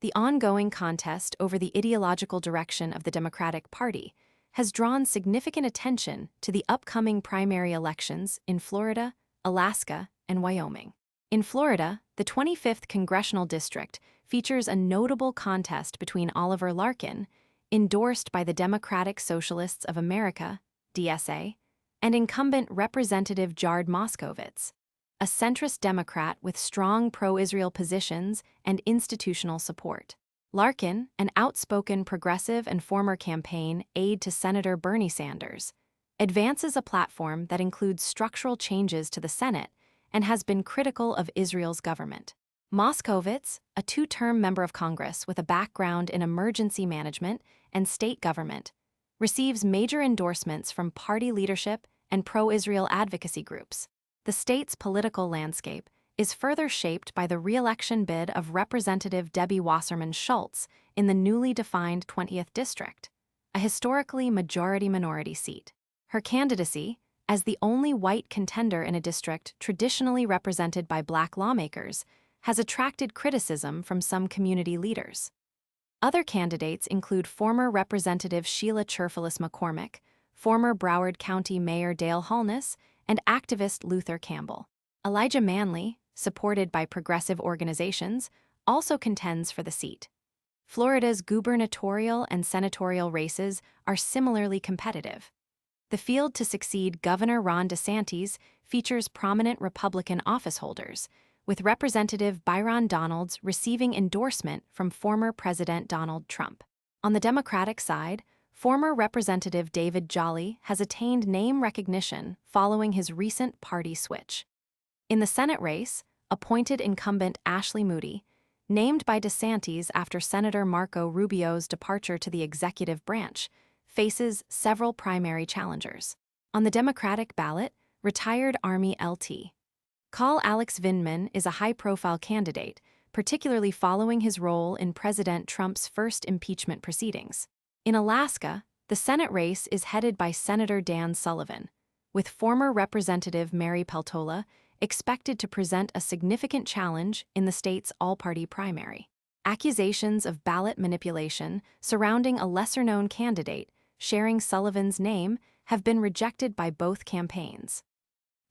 The ongoing contest over the ideological direction of the Democratic Party has drawn significant attention to the upcoming primary elections in Florida, Alaska, and Wyoming. In Florida, the 25th Congressional District features a notable contest between Oliver Larkin, endorsed by the Democratic Socialists of America, DSA, and incumbent Representative Jared Moskowitz, a centrist Democrat with strong pro-Israel positions and institutional support. Larkin, an outspoken progressive and former campaign aide to Senator Bernie Sanders, advances a platform that includes structural changes to the Senate and has been critical of Israel's government. Moskowitz, a two-term member of Congress with a background in emergency management and state government, receives major endorsements from party leadership and pro-Israel advocacy groups. The state's political landscape is further shaped by the re-election bid of Representative Debbie Wasserman Schultz in the newly defined 20th District, a historically majority-minority seat. Her candidacy, as the only white contender in a district traditionally represented by black lawmakers, has attracted criticism from some community leaders. Other candidates include former Representative Sheila Cherfilis McCormick, former Broward County Mayor Dale Holness, and activist Luther Campbell. Elijah Manley, supported by progressive organizations, also contends for the seat. Florida's gubernatorial and senatorial races are similarly competitive. The field to succeed Governor Ron DeSantis features prominent Republican officeholders, with Representative Byron Donalds receiving endorsement from former President Donald Trump. On the Democratic side, former Representative David Jolly has attained name recognition following his recent party switch. In the Senate race, appointed incumbent Ashley Moody, named by DeSantis after Senator Marco Rubio's departure to the executive branch, faces several primary challengers. On the Democratic ballot, retired Army LT. Col Alex Vindman is a high-profile candidate, particularly following his role in President Trump's first impeachment proceedings. In Alaska, the Senate race is headed by Senator Dan Sullivan, with former Representative Mary Peltola expected to present a significant challenge in the state's all-party primary. Accusations of ballot manipulation surrounding a lesser-known candidate sharing Sullivan's name have been rejected by both campaigns.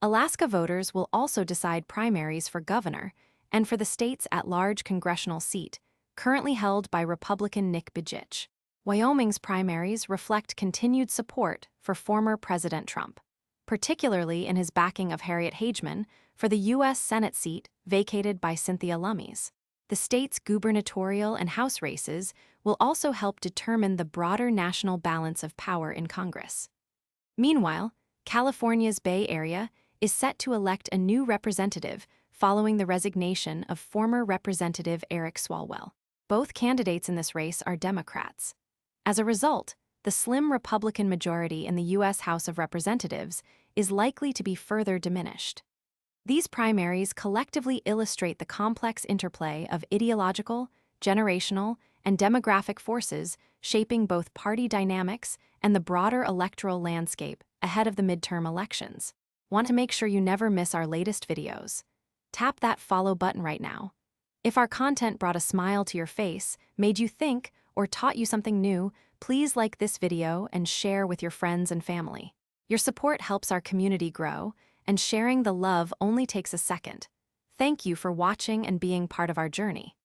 Alaska voters will also decide primaries for governor and for the state's at-large congressional seat, currently held by Republican Nick Bajich. Wyoming's primaries reflect continued support for former President Trump, particularly in his backing of Harriet Hageman for the U.S. Senate seat vacated by Cynthia Lummis. The state's gubernatorial and House races will also help determine the broader national balance of power in Congress. Meanwhile, California's Bay Area is set to elect a new representative following the resignation of former Representative Eric Swalwell. Both candidates in this race are Democrats. As a result, the slim Republican majority in the U.S. House of Representatives is likely to be further diminished. These primaries collectively illustrate the complex interplay of ideological, generational, and demographic forces shaping both party dynamics and the broader electoral landscape ahead of the midterm elections. Want to make sure you never miss our latest videos? Tap that follow button right now. If our content brought a smile to your face, made you think, or taught you something new, please like this video and share with your friends and family. Your support helps our community grow, and sharing the love only takes a second. Thank you for watching and being part of our journey.